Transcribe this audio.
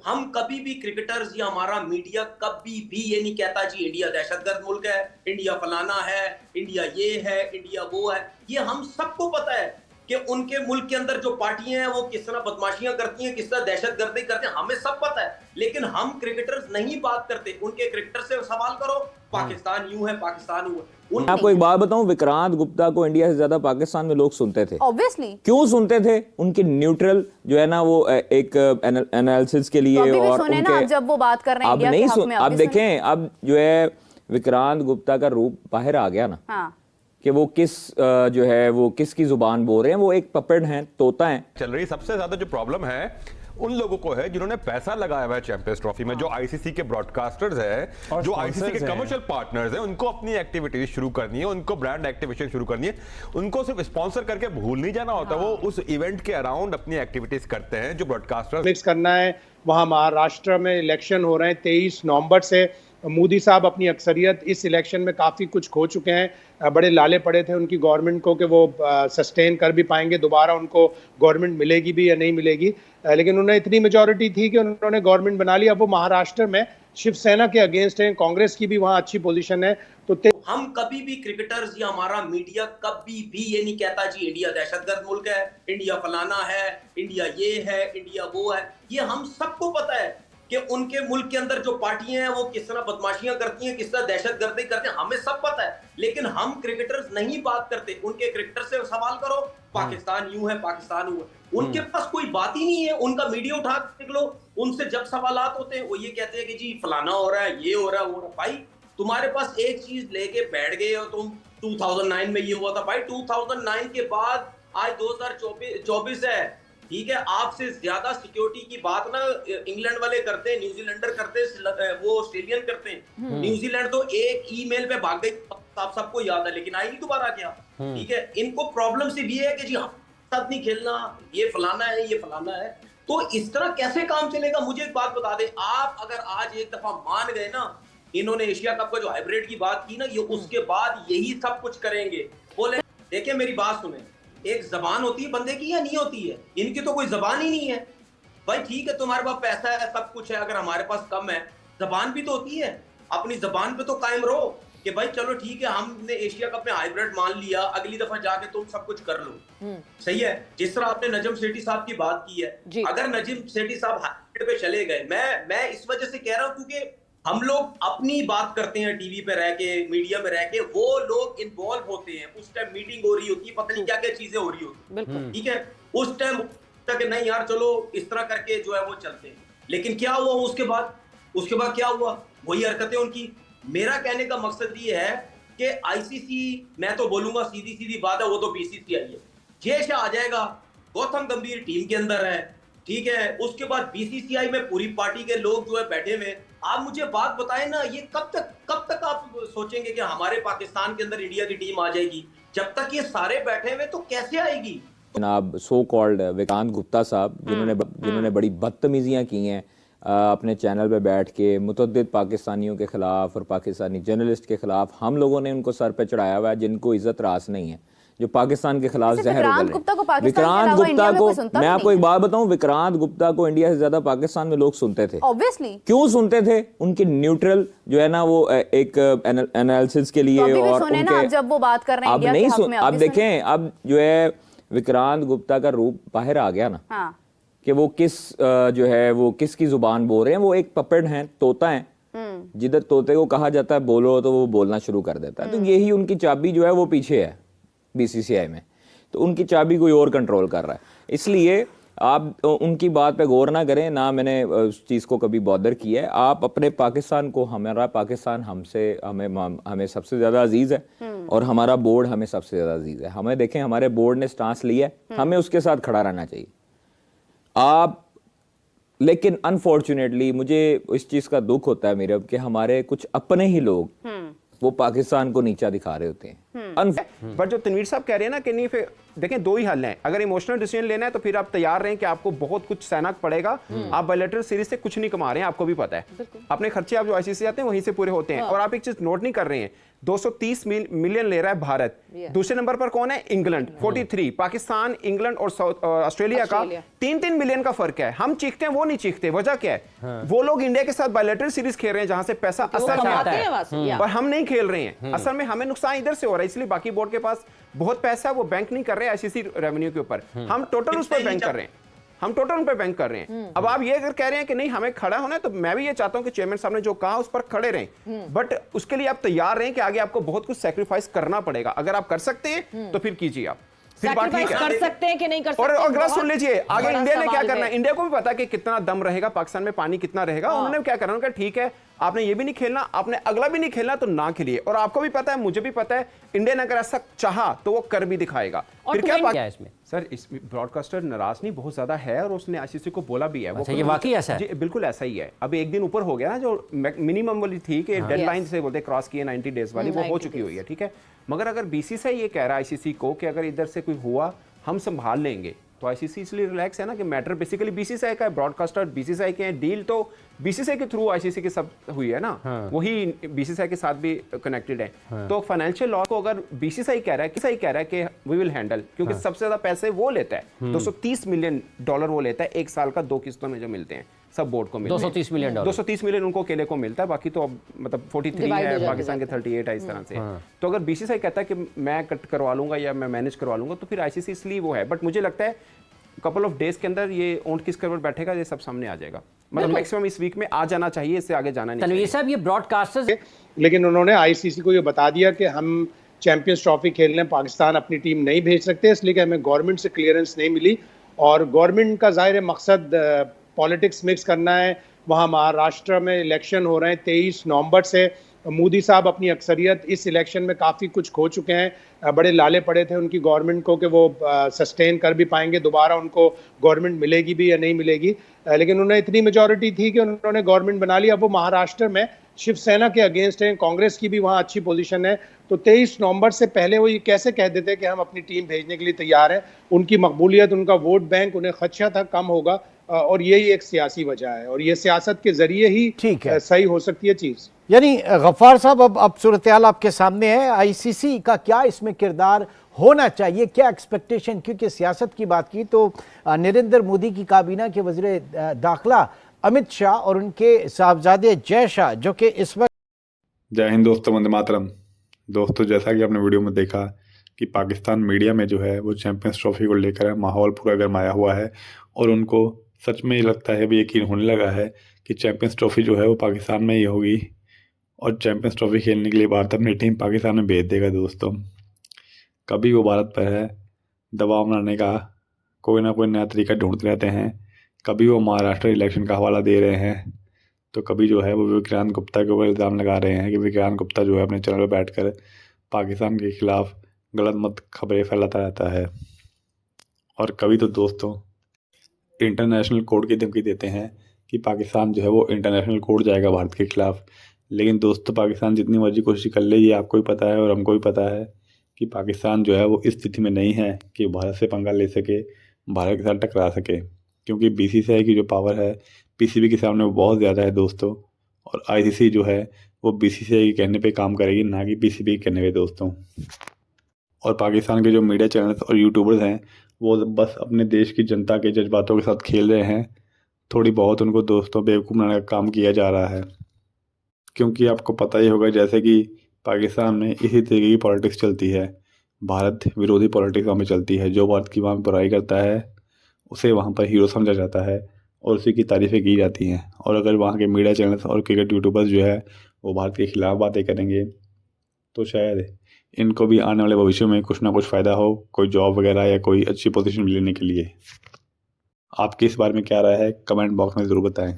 हम कभी भी क्रिकेटर्स या हमारा मीडिया कभी भी ये नहीं कहता जी इंडिया दहशतगर्द मुल्क है, इंडिया फलाना है, इंडिया ये है, इंडिया वो है। ये हम सबको पता है कि उनके मुल्क के अंदर जो पार्टियां हैं वो किस तरह बदमाशियां करती हैं, किस तरह दहशतगर्दी करते हैं, हमें सब पता है। लेकिन हम क्रिकेटर्स नहीं बात करते, उनके क्रिकेटर से सवाल करो, पाकिस्तान यूं है, पाकिस्तान यूं है। मैं आपको एक बात बताऊं, विक्रांत गुप्ता को इंडिया से ज्यादा पाकिस्तान में लोग सुनते थे। ऑब्वियसली क्यों सुनते थे? उनके न्यूट्रल जो है ना वो एक एनालिसिस के लिए, तो और सुने उनके ना जब वो बात कर रहे हैं अब इंडिया नहीं के हक में, अब देखें, अब जो है विक्रांत गुप्ता का रूप बाहर आ गया ना। हाँ। कि वो जो है वो किसकी जुबान बोल रहे हैं, वो एक पपेट हैं, तोता है। चल रही सबसे ज्यादा जो प्रॉब्लम है उन लोगों को है जिन्होंने पैसा लगाया हुआ है चैंपियंस ट्रॉफी में, जो आईसीसी के ब्रॉडकास्टर्स हैं, जो आईसीसी के कमर्शियल पार्टनर्स हैं, उनको अपनी एक्टिविटीज शुरू करनी है, उनको ब्रांड एक्टिवेशन शुरू करनी है, उनको सिर्फ स्पॉन्सर करके भूल नहीं जाना होता। वो उस इवेंट के अराउंड अपनी एक्टिविटीज करते हैं जो ब्रॉडकास्टर्स मिक्स करना है। वहां महाराष्ट्र में इलेक्शन हो रहे हैं 23 नवंबर से। मोदी साहब अपनी अक्सरियत इस इलेक्शन में काफ़ी कुछ खो चुके हैं। बड़े लाले पड़े थे उनकी गवर्नमेंट को कि वो सस्टेन कर भी पाएंगे, दोबारा उनको गवर्नमेंट मिलेगी भी या नहीं मिलेगी। लेकिन उन्हें इतनी मेजॉरिटी थी कि उन्होंने गवर्नमेंट बना ली। अब वो महाराष्ट्र में शिवसेना के अगेंस्ट हैं, कांग्रेस की भी वहाँ अच्छी पोजीशन है। तो हम कभी भी क्रिकेटर्स या हमारा मीडिया कभी भी ये नहीं कहता जी इंडिया दहशतगर्द मुल्क है, इंडिया फलाना है, इंडिया ये है, इंडिया वो है। ये हम सबको पता है कि उनके मुल्क के अंदर जो पार्टियां हैं वो किस तरह बदमाशियां करती हैं, किस तरह दहशतगर्दी करते हैं, हमें सब पता है। लेकिन हम क्रिकेटर्स नहीं बात करते, उनके क्रिकेटर से सवाल करो, पाकिस्तान यूं है, पाकिस्तान यूं है। उनके पास कोई बात ही नहीं है। उनका मीडिया उठा के लो, उनसे जब सवालात होते हैं वो ये कहते हैं कि जी फलाना हो रहा है, ये हो रहा है, वो हो रहा है। भाई तुम्हारे पास एक चीज लेके बैठ गए हो तुम, 2009 में ये हुआ था। भाई 2009 के बाद आज 2024 है, ठीक है। आपसे ज्यादा सिक्योरिटी की बात ना इंग्लैंड वाले करते हैं, न्यूजीलैंडर करते हैं, वो ऑस्ट्रेलियन करते हैं। न्यूजीलैंड तो एक ईमेल पे भाग गई, आप सबको याद है, लेकिन आई नहीं दोबारा क्या, ठीक है। इनको प्रॉब्लम सिर्फ ये है कि जी हम साथ नहीं खेलना, ये फलाना है, ये फलाना है। तो इस तरह कैसे काम चलेगा? मुझे एक बात बता दें, आप अगर आज एक दफा मान गए ना, इन्होंने एशिया कप का जो हाइब्रिड की बात की ना, ये उसके बाद यही सब कुछ करेंगे। बोले देखिए मेरी बात सुने, एक जबान होती है बंदे की या नहीं होती है? इनकी तो कोई जबान ही नहीं है। भाई ठीक है तुम्हारे पास पैसा है, सब कुछ है, अगर हमारे पास कम है, जबान भी तो होती है। अपनी जबान पे तो कायम रहो कि भाई चलो ठीक है, हमने एशिया कप में हाइब्रिड मान लिया, अगली दफा जाके तुम सब कुछ कर लो। सही है। जिस तरह आपने नजम सेठी साहब की बात की है, अगर नजम सेठी साहब हाइब्रिड पे चले गए, मैं इस वजह से कह रहा हूं क्योंकि हम लोग अपनी बात करते हैं टीवी पे रह के, मीडिया में रह के, वो लोग इन्वॉल्व होते हैं। उस टाइम मीटिंग हो रही होती है, पता नहीं क्या क्या चीजें हो रही होती है, ठीक है। उस टाइम कि नहीं यार चलो इस तरह करके जो है वो चलते हैं। लेकिन क्या हुआ उसके बाद क्या हुआ? वही हरकतें उनकी। मेरा कहने का मकसद ये है कि आईसीसी, मैं तो बोलूंगा सीधी सीधी बात है, वो तो बीसीसीआई है। जय शाह आ जाएगा, गौतम गंभीर टीम के अंदर है, ठीक है। उसके बाद बीसीसीआई में पूरी पार्टी के लोग जो है बैठे हुए। आप मुझे बात बताएं ना, ये कब तक आप सोचेंगे कि हमारे पाकिस्तान के अंदर इंडिया की टीम आ जाएगी? जब तक ये सारे बैठे हुए तो कैसे आएगी? जनाब सो कॉल्ड विक्रांत गुप्ता साहब, जिन्होंने बड़ी बदतमीजियां की हैं अपने चैनल पे बैठ के मुतअद्दिद पाकिस्तानियों के खिलाफ और पाकिस्तानी जर्नलिस्ट के खिलाफ, हम लोगों ने उनको सर पे चढ़ाया हुआ है, जिनको इज्जत रास नहीं है, जो पाकिस्तान के खिलाफ जहर उगल रहे हैं। विक्रांत गुप्ता को मैं आपको एक बात बताऊं, विक्रांत गुप्ता को इंडिया से ज्यादा पाकिस्तान में लोग सुनते थे। ऑब्वियसली क्यों सुनते थे? उनके न्यूट्रल जो है ना वो एक एनालिसिस के लिए, और उनके जब वो बात कर रहे हैं अब नहीं सुन, अब देखें, अब जो है विक्रांत गुप्ता का रूप बाहर आ गया ना। कि वो जो है वो किसकी जुबान बोल रहे हैं, वो एक पपेट हैं, तोता है। जिधर तोते को कहा जाता है बोलो तो वो बोलना शुरू कर देता है। तो यही उनकी चाबी जो है वो पीछे है बीसीसीआई में, तो उनकी चाबी कोई और कंट्रोल कर रहा है। इसलिए आप उनकी बात पे गौर ना करें, ना मैंने उस चीज़ को कभी बॉदर किया है। आप अपने पाकिस्तान को, हमारा पाकिस्तान हमें सबसे ज़्यादा अजीज़ है, और हमारा बोर्ड हमें सबसे ज़्यादा अजीज़ है। हमें देखें, हमारे बोर्ड ने स्टांस लिया है, हमें उसके साथ खड़ा रहना चाहिए। लेकिन अनफॉर्चुनेटली मुझे इस चीज़ का दुख होता है मेरे, कि हमारे कुछ अपने ही लोग वो पाकिस्तान को नीचा दिखा रहे होते हैं। पर जो तनवीर साहब कह रहे हैं ना कि नहीं, फिर देखें दो ही हल हैं, अगर इमोशनल डिसीजन लेना है तो फिर आप तैयार रहें कि आपको बहुत कुछ सहना पड़ेगा। आप बायलैटरल सीरीज से कुछ नहीं कमा रहे हैं, आपको भी पता है, अपने खर्चे आप जो आईसीसी आते हैं वहीं से पूरे होते हैं। और आप एक चीज नोट नहीं कर रहे हैं, 230 मिलियन ले रहा है भारत, दूसरे नंबर पर कौन है, इंग्लैंड 43, पाकिस्तान, इंग्लैंड और ऑस्ट्रेलिया का 3-3 मिलियन का फर्क है। हम चीखते हैं, वो नहीं चीखते, वजह क्या है? वो लोग इंडिया के साथ बायलैटरल सीरीज खेल रहे हैं जहां से पैसा असल में आता है, पर हम नहीं खेल रहे हैं। असल में हमें नुकसान इधर से हो रहा है, इसलिए बाकी बोर्ड के पास बहुत पैसा है, वो बैंक नहीं कर रहे आईसीसी रेवेन्यू के ऊपर, हम टोटल उस पर बैंक कर रहे हैं, हम टोटल उन पे बैंक कर रहे हैं। अब आप ये अगर कह रहे हैं कि नहीं हमें खड़ा होना है, तो मैं भी ये चाहता हूं कि चेयरमैन साहब ने जो कहा उस पर खड़े रहें, बट उसके लिए आप तैयार रहें कि आगे आपको बहुत कुछ सैक्रिफाइस करना पड़ेगा। अगर आप कर सकते हैं तो फिर कीजिए, आप फिर बात ठीक है, कर सकते हैं कि नहीं कर सकते। और अगला सुन लीजिए, आगे इंडिया ने क्या करना है, इंडिया को भी पता है कि कितना दम रहेगा, पाकिस्तान में पानी कितना रहेगा। उन्होंने क्या करना है, ठीक है आपने ये भी नहीं खेलना, आपने अगला भी नहीं खेलना, तो ना खेलिए। और आपको भी पता है, मुझे भी पता है, इंडिया ने अगर ऐसा चाहा तो वो कर भी दिखाएगा। फिर क्या है इसमें सर, इस ब्रॉडकास्टर नाराज नहीं बहुत ज्यादा है, और उसने आईसीसी को बोला भी है। अच्छा, ये वाकई ऐसा है? जी बिल्कुल ऐसा ही है। अब एक दिन ऊपर हो गया ना, जो मिनिमम वाली थी कि डेडलाइन से बोलते क्रॉस किए 90 डेज वाली, वो हो चुकी हुई है, ठीक है। मगर अगर बीसीसीआई ये कह रहा है आईसीसी को कि अगर इधर से कोई हुआ हम संभाल लेंगे, तो आईसीसी इसलिए रिलैक्स है ना कि मैटर बेसिकली बीसीसीआई का है, ब्रॉडकास्टर बीसीसीआई के हैं, डील तो बीसीसीआई के थ्रू आईसीसी के सब हुई है ना, वही बीसीसीआई के साथ भी कनेक्टेड है। तो फाइनेंशियल लॉ को अगर बीसीसीआई कह रहा है कि वी विल हैंडल, क्योंकि सबसे ज्यादा पैसे वो लेता है, $230 मिलियन वो लेता है एक साल का, 2 किस्तों में जो मिलते हैं सब बोर्ड को मिलते हैं। 230 मिलियन डॉलर, 230 मिलियन उनको अकेले को मिलता है, बाकी तो अब मतलब 43 है, पाकिस्तान के 38 है, इस तरह से। तो अगर बीसीसीआई कहता है कि मैं कट करवा लूंगा या मैं मैनेज करवा लूंगा, तो फिर आईसीसी इसलिए वो है। बट मुझे लगता है कपल ऑफ डेज के अंदर ये ऊंट किस करवट बैठेगा, ये सब सामने आ जाएगा। मतलब मैक्सिमम इस वीक में आ जाना चाहिए, इससे आगे जाना नहीं चाहिए। तनवीर साहब, ये ब्रॉडकास्टर्स, लेकिन उन्होंने आईसीसी को ये बता दिया कि हम चैंपियंस ट्रॉफी खेलने पाकिस्तान अपनी टीम नहीं भेज सकते, इसलिए कि हमें गवर्नमेंट से क्लियरेंस नहीं मिली। और गवर्नमेंट का ज़ाहिर मकसद पॉलिटिक्स मिक्स करना है। वहाँ महाराष्ट्र में इलेक्शन हो रहे हैं 23 नवंबर से। मोदी साहब अपनी अक्सरियत इस इलेक्शन में काफ़ी कुछ खो चुके हैं, बड़े लाले पड़े थे उनकी गवर्नमेंट को कि वो सस्टेन कर भी पाएंगे, दोबारा उनको गवर्नमेंट मिलेगी भी या नहीं मिलेगी। लेकिन उन्हें इतनी मेजॉरिटी थी कि उन्होंने गवर्नमेंट बना ली। अब वो महाराष्ट्र में शिवसेना के अगेंस्ट हैं, कांग्रेस की भी वहाँ अच्छी पोजीशन है। तो 23 नवंबर से पहले वो ये कैसे कह देते कि हम अपनी टीम भेजने के लिए तैयार हैं। उनकी मकबूलियत, उनका वोट बैंक उन्हें खदशा था कम होगा, और यही एक सियासी वजह है, और ये सियासत के जरिए ही सही हो सकती है चीज़। यानी गफ्फार साहब, अब सूरत हाल आपके सामने है, आईसीसी का क्या इसमें किरदार होना चाहिए, क्या एक्सपेक्टेशन? क्योंकि सियासत की बात की तो नरेंद्र मोदी की काबीना के वज़ीर दाखिला अमित शाह और उनके साहबजादे जय शाह, जो कि इस वक्त। जय हिंद दोस्तों, वंदे मातरम। दोस्तों, जैसा कि आपने वीडियो में देखा कि पाकिस्तान मीडिया में जो है वो चैंपियंस ट्रॉफी को लेकर माहौल पूरा गरमाया हुआ है, और उनको सच में लगता है, भी यकीन होने लगा है कि चैंपियंस ट्रॉफी जो है वो पाकिस्तान में ही होगी, और चैंपियंस ट्रॉफी खेलने के लिए भारत अपनी टीम पाकिस्तान में भेज देगा। दोस्तों, कभी वो भारत पर है दबाव बनाने का कोई ना कोई नया तरीका ढूंढते रहते हैं, कभी वो महाराष्ट्र इलेक्शन का हवाला दे रहे हैं, तो कभी जो है वो विक्रांत गुप्ता के ऊपर इल्ज़ाम लगा रहे हैं कि विक्रांत गुप्ता जो है अपने चैनल पर बैठकर पाकिस्तान के खिलाफ गलत मत खबरें फैलाता रहता है। और कभी तो दोस्तों इंटरनेशनल कोर्ट की धमकी देते हैं कि पाकिस्तान जो है वो इंटरनेशनल कोर्ट जाएगा भारत के खिलाफ। लेकिन दोस्तों, पाकिस्तान जितनी मर्जी कोशिश कर ले, ये आपको भी पता है और हमको भी पता है कि पाकिस्तान जो है वो इस स्थिति में नहीं है कि भारत से पंगा ले सके, भारत के साथ टकरा सके, क्योंकि बीसीसीआई की जो पावर है पीसीबी के सामने वो बहुत ज़्यादा है दोस्तों। और आईसीसी जो है वो बीसीसीआई के कहने पे काम करेगी, ना कि पीसीबी के कहने पे दोस्तों। और पाकिस्तान के जो मीडिया चैनल्स और यूट्यूबर्स हैं वो बस अपने देश की जनता के जज्बातों के साथ खेल रहे हैं। थोड़ी बहुत उनको दोस्तों बेवकूफ़ बनाने का काम किया जा रहा है, क्योंकि आपको पता ही होगा जैसे कि पाकिस्तान में इसी तरीके की पॉलिटिक्स चलती है, भारत विरोधी पॉलिटिक्स वहाँ पर चलती है। जो भारत की वहाँ पर बुराई करता है उसे वहाँ पर हीरो समझा जाता है और उसी की तारीफ़ें की जाती हैं। और अगर वहाँ के मीडिया चैनल्स और क्रिकेट यूट्यूबर्स जो है वो भारत के खिलाफ बातें करेंगे, तो शायद इनको भी आने वाले भविष्य में कुछ ना कुछ फ़ायदा हो, कोई जॉब वगैरह या कोई अच्छी पोजीशन लेने के लिए। आपकी इस बारे में क्या राय है, कमेंट बॉक्स में ज़रूर बताएं।